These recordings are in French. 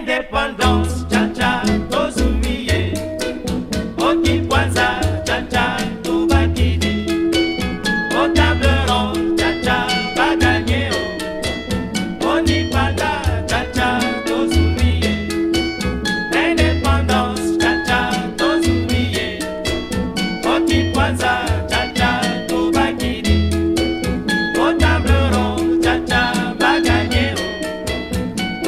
Indépendance, cha-cha, tozumiye. Okipwanza, cha-cha, tubakidi. Au table ronde, cha-cha, bagagné. Onipanda, cha-cha, tozumiye. Indépendance, cha-cha, tozumiye. Okipwanza, cha-cha, tubakidi. Au table ronde, cha-cha, bagagné.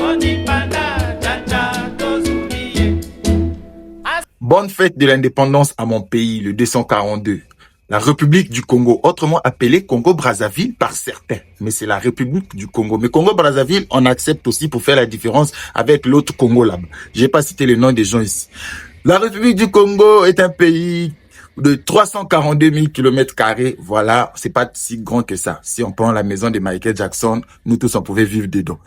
Onipanda. Bonne fête de l'indépendance à mon pays, le 242. La République du Congo, autrement appelée Congo-Brazzaville par certains. Mais c'est la République du Congo. Mais Congo-Brazzaville, on accepte aussi pour faire la différence avec l'autre Congo là-bas. Je vais pas citer les noms des gens ici. La République du Congo est un pays de 342 000 km². Voilà, c'est pas si grand que ça. Si on prend la maison de Michael Jackson, nous tous on pouvait vivre dedans.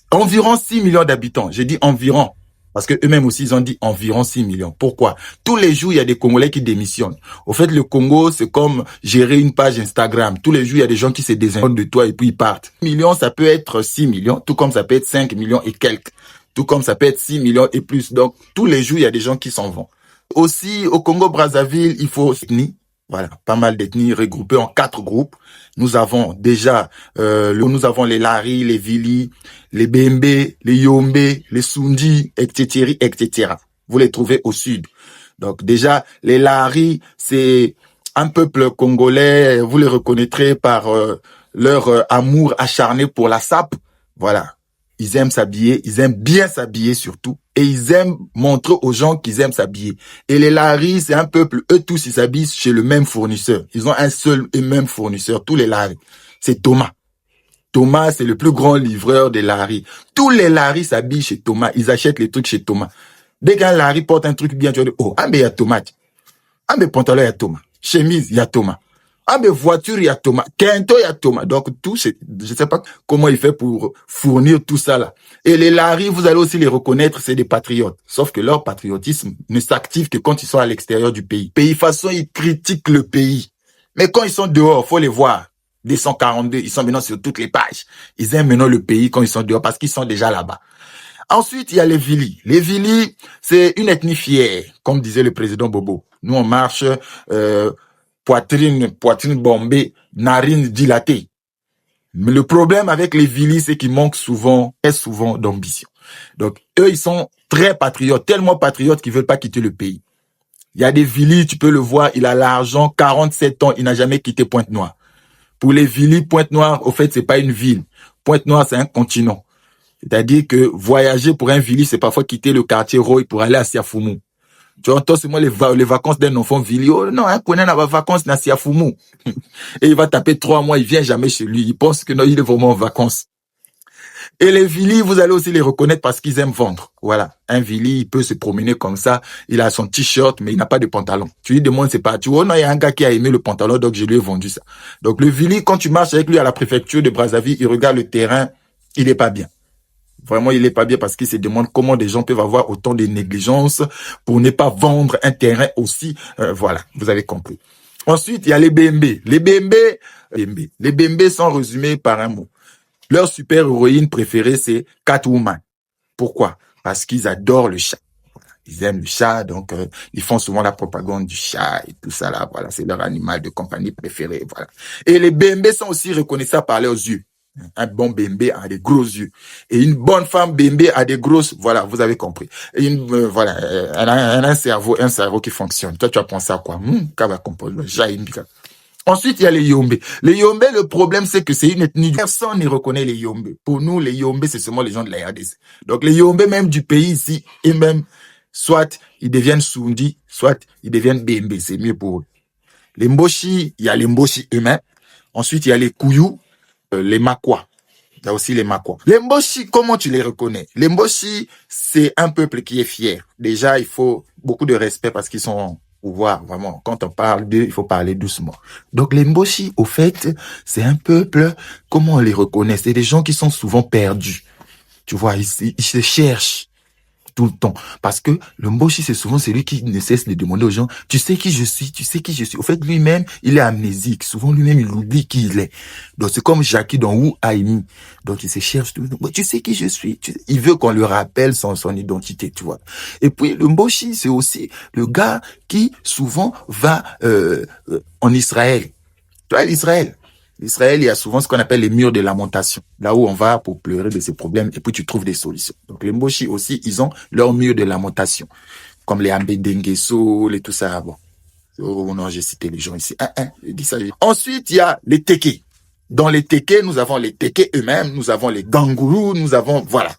Environ 6 millions d'habitants. J'ai dit environ. Parce que eux-mêmes aussi, ils ont dit environ 6 millions. Pourquoi? Tous les jours, il y a des Congolais qui démissionnent. Au fait, le Congo, c'est comme gérer une page Instagram. Tous les jours, il y a des gens qui se désinscrivent de toi et puis ils partent. Millions, ça peut être 6 millions, tout comme ça peut être 5 millions et quelques. Tout comme ça peut être 6 millions et plus. Donc, tous les jours, il y a des gens qui s'en vont. Aussi, au Congo-Brazzaville, il faut ethnies. Voilà, pas mal d'ethnies regroupées en 4 groupes. Nous avons déjà, nous avons les Lari, les Vili, les Bembe, les Yombe, les Sundi, etc., etc. Vous les trouvez au sud. Donc déjà, les Lari, c'est un peuple congolais. Vous les reconnaîtrez par leur amour acharné pour la sape. Voilà. Ils aiment s'habiller, ils aiment bien s'habiller surtout. Et ils aiment montrer aux gens qu'ils aiment s'habiller. Et les Lari, c'est un peuple, eux tous, ils s'habillent chez le même fournisseur. Ils ont un seul et même fournisseur, tous les Lari. C'est Thomas. Thomas, c'est le plus grand livreur des Lari. Tous les Lari s'habillent chez Thomas. Ils achètent les trucs chez Thomas. Dès qu'un Lari porte un truc bien, tu vas dire, oh, ah, mais il y a Thomas. Ah, mais pantalon, il y a Thomas. Chemise, il y a Thomas. Ah, mais voiture, il y a Thomas. Quinto, il y a Thomas. Donc, tout, je sais pas comment il fait pour fournir tout ça, là. Et les Lari, vous allez aussi les reconnaître, c'est des patriotes. Sauf que leur patriotisme ne s'active que quand ils sont à l'extérieur du pays. Pays façon, ils critiquent le pays. Mais quand ils sont dehors, faut les voir. 242, ils sont maintenant sur toutes les pages. Ils aiment maintenant le pays quand ils sont dehors parce qu'ils sont déjà là-bas. Ensuite, il y a les Vili. Les Vili, c'est une ethnie fière, comme disait le président Bobo. Nous, on marche, poitrine bombée, narine dilatée. Mais le problème avec les Vili, c'est qu'ils manquent souvent d'ambition. Donc, eux, ils sont très patriotes, tellement patriotes qu'ils veulent pas quitter le pays. Il y a des Vili, tu peux le voir, il a l'argent, 47 ans, il n'a jamais quitté Pointe-Noire. Pour les Vili, Pointe-Noire, au fait, c'est pas une ville. Pointe-Noire, c'est un continent. C'est-à-dire que voyager pour un Vili, c'est parfois quitter le quartier Roy pour aller à Siafoumou. Tu entends seulement les vacances d'un enfant Vili. Oh non, un connaît n'a pas vacances dans Siafoumou. Et il va taper 3 mois, il vient jamais chez lui. Il pense que non, il est vraiment en vacances. Et les Vili, vous allez aussi les reconnaître parce qu'ils aiment vendre. Voilà. Un Vili, il peut se promener comme ça. Il a son t-shirt, mais il n'a pas de pantalon. Tu lui demandes, c'est pas, tu vois, non, il y a un gars qui a aimé le pantalon, donc je lui ai vendu ça. Donc le Vili, quand tu marches avec lui à la préfecture de Brazzaville, il regarde le terrain, il est pas bien. Vraiment, il est pas bien parce qu'il se demande comment des gens peuvent avoir autant de négligence pour ne pas vendre un terrain aussi. Voilà, vous avez compris. Ensuite, il y a les Bembe. Les Bembe sont résumés par un mot. Leur super-héroïne préférée, c'est Catwoman. Pourquoi? Parce qu'ils adorent le chat. Voilà. Ils aiment le chat, donc ils font souvent la propagande du chat et tout ça là. Voilà, c'est leur animal de compagnie préféré. Voilà. Et les Bembe sont aussi reconnaissables par leurs yeux. Un bon Bembe a des gros yeux. Et une bonne femme Bembe a des grosses, voilà, vous avez compris. Et voilà, elle a un cerveau qui fonctionne. Toi, tu as pensé à quoi? Ensuite, il y a les Yombe. Les Yombe, le problème, c'est que c'est une ethnie. Personne ne reconnaît les Yombe. Pour nous, les Yombe, c'est seulement les gens de la RDC. Donc, les Yombe, même du pays ici, et même, soit ils deviennent Sundi, soit ils deviennent Bembe. C'est mieux pour eux. Les Mboshi, il y a les Mboshi eux-mêmes. Ensuite, il y a les Kouyou. Les Makwa. Il y a aussi les Makwa. Les Mboshi, comment tu les reconnais? Les Mboshi, c'est un peuple qui est fier. Déjà, il faut beaucoup de respect parce qu'ils sont au pouvoir, vraiment. Quand on parle d'eux, il faut parler doucement. Donc, les Mboshi, au fait, c'est un peuple, comment on les reconnaît? C'est des gens qui sont souvent perdus. Tu vois, ils se cherchent. tout le temps. Parce que le Mboshi, c'est souvent celui qui ne cesse de demander aux gens, tu sais qui je suis, tu sais qui je suis. Au fait, lui-même, il est amnésique. Souvent, lui-même, il oublie qui il est. Donc, c'est comme Jackie dans Who I Me. Donc, il se cherche tout le temps. Tu sais qui je suis. Il veut qu'on lui rappelle son identité, tu vois. Et puis, le Mboshi, c'est aussi le gars qui, souvent, va en Israël. Tu vois, l'Israël. L'Israël, il y a souvent ce qu'on appelle les murs de lamentation. Là où on va pour pleurer de ses problèmes et puis tu trouves des solutions. Donc les Mboshi aussi, ils ont leurs murs de lamentation. Comme les Ambedengeso, et tout ça. Bon. Oh non, j'ai cité les gens ici. Je dis ça. Ensuite, il y a les Teke. Dans les Teke, nous avons les Teke eux-mêmes, nous avons les Gangourous, nous avons... Voilà.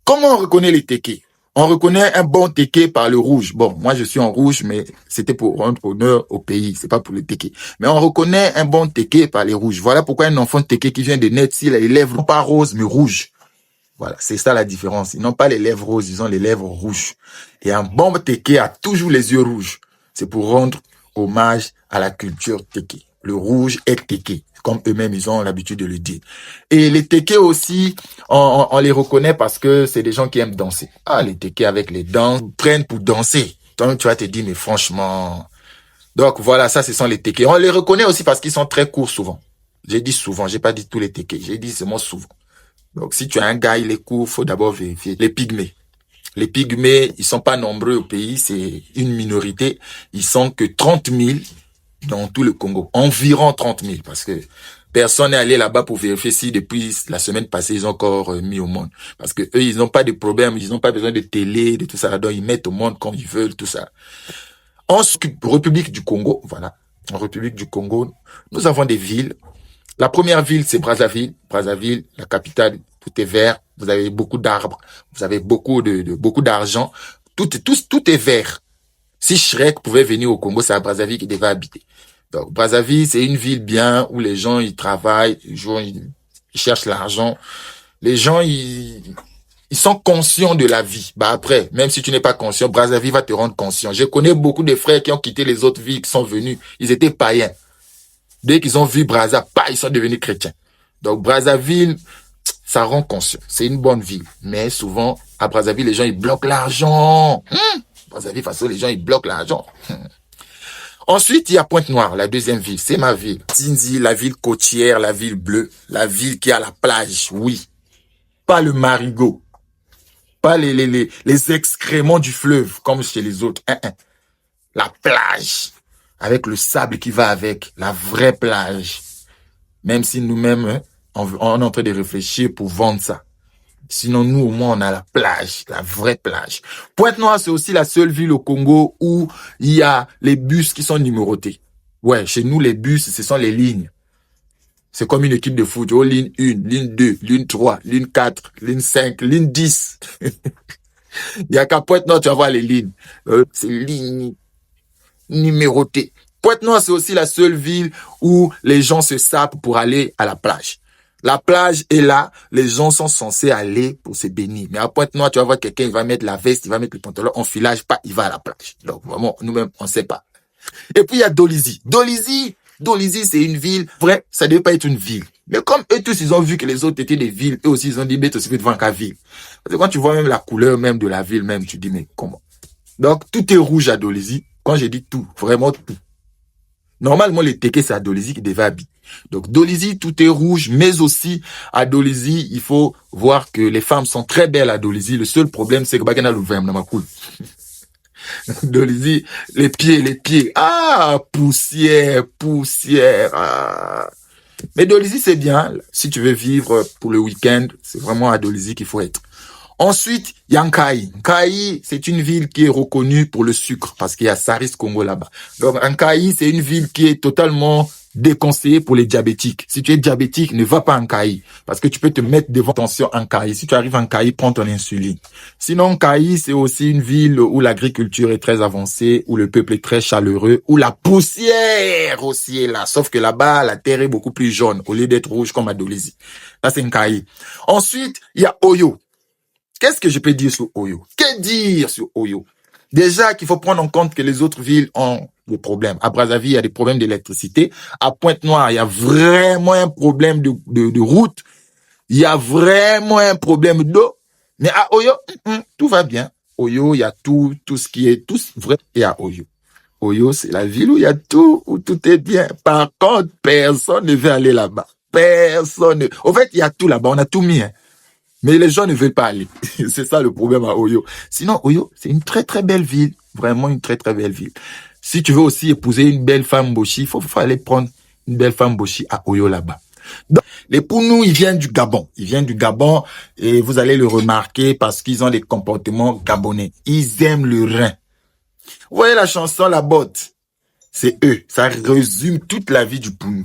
Comment on reconnaît les Teke? On reconnaît un bon Teke par le rouge. Bon, moi je suis en rouge, mais c'était pour rendre honneur au pays, c'est pas pour le Teke. Mais on reconnaît un bon Teke par les rouges. Voilà pourquoi un enfant Teke qui vient de naître, s'il a les lèvres non pas roses, mais rouges. Voilà, c'est ça la différence. Ils n'ont pas les lèvres roses, ils ont les lèvres rouges. Et un bon Teke a toujours les yeux rouges. C'est pour rendre hommage à la culture Teke. Le rouge est Teke, comme eux-mêmes, ils ont l'habitude de le dire. Et les Teke aussi, on les reconnaît parce que c'est des gens qui aiment danser. Ah, les Teke avec les danses, prennent pour danser. Donc, tu vas te dire, mais franchement... Donc, voilà, ça, ce sont les Teke. On les reconnaît aussi parce qu'ils sont très courts souvent. J'ai dit souvent, j'ai pas dit tous les Teke. J'ai dit seulement souvent. Donc, si tu as un gars, il est court, faut d'abord vérifier. Les Pygmées. Les Pygmées, ils sont pas nombreux au pays, c'est une minorité. Ils sont que 30 000 dans tout le Congo. Environ 30 000, parce que personne n'est allé là-bas pour vérifier si depuis la semaine passée, ils ont encore mis au monde. Parce que eux, ils n'ont pas de problème, ils n'ont pas besoin de télé, de tout ça. Donc, ils mettent au monde comme ils veulent, tout ça. En République du Congo, voilà. En République du Congo, nous avons des villes. La première ville, c'est Brazzaville. Brazzaville, la capitale, tout est vert. Vous avez beaucoup d'arbres. Vous avez beaucoup d'argent. Tout est vert. Si Shrek pouvait venir au Congo, c'est à Brazzaville qu'il devait habiter. Donc, Brazzaville, c'est une ville bien où les gens, ils travaillent, ils cherchent l'argent. Les gens, ils sont conscients de la vie. Bah après, même si tu n'es pas conscient, Brazzaville va te rendre conscient. Je connais beaucoup de frères qui ont quitté les autres villes, qui sont venus. Ils étaient païens. Dès qu'ils ont vu Brazzaville, ils sont devenus chrétiens. Donc, Brazzaville, ça rend conscient. C'est une bonne ville. Mais souvent, à Brazzaville, les gens, ils bloquent l'argent. Brazzaville, de toute façon, les gens, ils bloquent l'argent. Ensuite, il y a Pointe-Noire, la deuxième ville. C'est ma ville. Tinzi, la ville côtière, la ville bleue, la ville qui a la plage, oui. Pas le marigot. Pas les excréments du fleuve, comme chez les autres. La plage. Avec le sable qui va avec. La vraie plage. Même si nous-mêmes, on est en train de réfléchir pour vendre ça. Sinon, nous, au moins, on a la plage, la vraie plage. Pointe-Noire, c'est aussi la seule ville au Congo où il y a les bus qui sont numérotés. Ouais, chez nous, les bus, ce sont les lignes. C'est comme une équipe de foot. Oh, ligne 1, ligne 2, ligne 3, ligne 4, ligne 5, ligne 10. Il y a qu'à Pointe-Noire, tu vas voir les lignes. C'est lignes numérotées. Pointe-Noire, c'est aussi la seule ville où les gens se sapent pour aller à la plage. La plage est là, les gens sont censés aller pour se baigner. Mais à Pointe-Noire, tu vas voir quelqu'un, il va mettre la veste, il va mettre le pantalon en filage, il va à la plage. Donc vraiment, nous-mêmes, on sait pas. Et puis il y a Dolisie. Dolisie, c'est une ville. Vrai, ça ne devait pas être une ville. Mais comme eux tous, ils ont vu que les autres étaient des villes, eux aussi, ils ont dit, mais tu devant qu'à ville. Parce que quand tu vois même la couleur même de la ville, même, tu dis, mais comment? Donc, tout est rouge à Dolisie. Quand j'ai dit tout, vraiment tout. Normalement, les Teke, c'est à Dolisie qui devait habiter. Donc, Dolisie, tout est rouge, mais aussi, à Dolisie, il faut voir que les femmes sont très belles à Dolisie. Le seul problème, c'est que Bagana l'ouvert, dans ma cool. Dolisie, les pieds. Ah, poussière. Ah. Mais Dolisie, c'est bien. Si tu veux vivre pour le week-end, c'est vraiment à Dolisie qu'il faut être. Ensuite, il y a Nkaï. Nkaï, c'est une ville qui est reconnue pour le sucre parce qu'il y a Saris Congo là-bas. Donc, Nkaï, c'est une ville qui est totalement déconseillée pour les diabétiques. Si tu es diabétique, ne va pas à Nkaï parce que tu peux te mettre devant tension en Nkaï. Si tu arrives à Nkaï, prends ton insuline. Sinon, Nkaï, c'est aussi une ville où l'agriculture est très avancée, où le peuple est très chaleureux, où la poussière aussi est là. Sauf que là-bas, la terre est beaucoup plus jaune au lieu d'être rouge comme à Dolisie. Là, c'est Nkaï. Ensuite, il y a Oyo. Qu'est-ce que je peux dire sur Oyo? Que dire sur Oyo? Déjà qu'il faut prendre en compte que les autres villes ont des problèmes. À Brazzaville, il y a des problèmes d'électricité. À Pointe-Noire, il y a vraiment un problème de route. Il y a vraiment un problème d'eau. Mais à Oyo, tout va bien. Oyo, il y a tout ce qui est, tout vrai, il y a Oyo. Oyo, c'est la ville où il y a tout, où tout est bien. Par contre, personne ne veut aller là-bas. Personne. Au fait, il y a tout là-bas, on a tout mis, hein. Mais les gens ne veulent pas aller. C'est ça le problème à Oyo. Sinon, Oyo, c'est une très très belle ville. Vraiment une très très belle ville. Si tu veux aussi épouser une belle femme Boshi, il faut aller prendre une belle femme Boshi à Oyo là-bas. Donc, les Pounou, ils viennent du Gabon. Ils viennent du Gabon et vous allez le remarquer parce qu'ils ont des comportements gabonais. Ils aiment le rein. Vous voyez la chanson La Botte? C'est eux. Ça résume toute la vie du Pounou.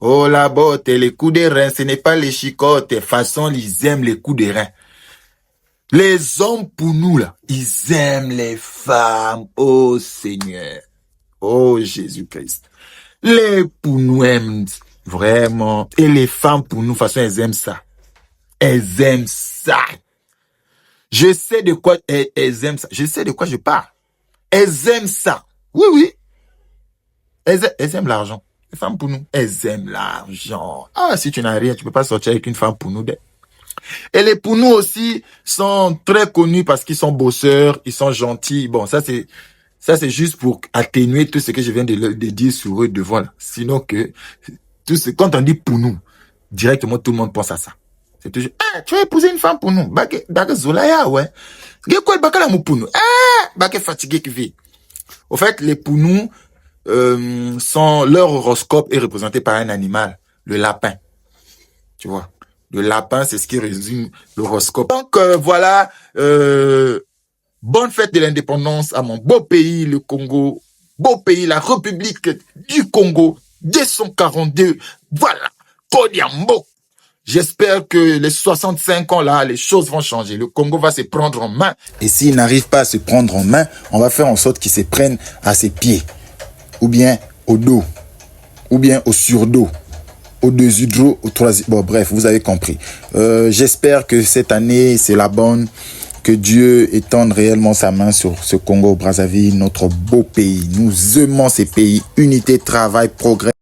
Oh, la botte et les coups de rein, ce n'est pas les chicottes. De toute façon, ils aiment les coups de rein. Les hommes pour nous, là, ils aiment les femmes. Oh, Seigneur. Oh, Jésus-Christ. Les pour nous aiment vraiment. Et les femmes pour nous, de toute façon, elles aiment ça. Elles aiment ça. Je sais de quoi elles aiment ça. Je sais de quoi je parle. Elles aiment ça. Oui, oui. Elles aiment l'argent. Les femmes pour nous, elles aiment l'argent. Ah, si tu n'as rien, tu peux pas sortir avec une femme pour nous. Et les pour nous aussi sont très connus parce qu'ils sont bosseurs, ils sont gentils. Bon, ça c'est juste pour atténuer tout ce que je viens de dire sur eux devant là. Sinon que quand on dit pour nous, directement tout le monde pense à ça. C'est toujours, tu vas épouser une femme pour nous. Baké Zolaya, ouais. Quoi bakala mou pour nous? Baké fatigué qui vit. Au fait, les pour nous, leur horoscope est représenté par un animal, le lapin. Tu vois, le lapin, c'est ce qui résume l'horoscope. Donc voilà, bonne fête de l'indépendance à mon beau pays, le Congo. Beau pays, la République du Congo, 242. Voilà, Kodiambo. J'espère que les 65 ans là, les choses vont changer. Le Congo va se prendre en main. Et s'il n'arrive pas à se prendre en main, on va faire en sorte qu'il se prenne à ses pieds. Ou bien au dos, ou bien au surdos, au-dessus de l'eau, au troisième. Bon, bref, vous avez compris. J'espère que cette année, c'est la bonne, que Dieu étende réellement sa main sur ce Congo-Brazzaville, notre beau pays. Nous aimons ces pays. Unité, travail, progrès.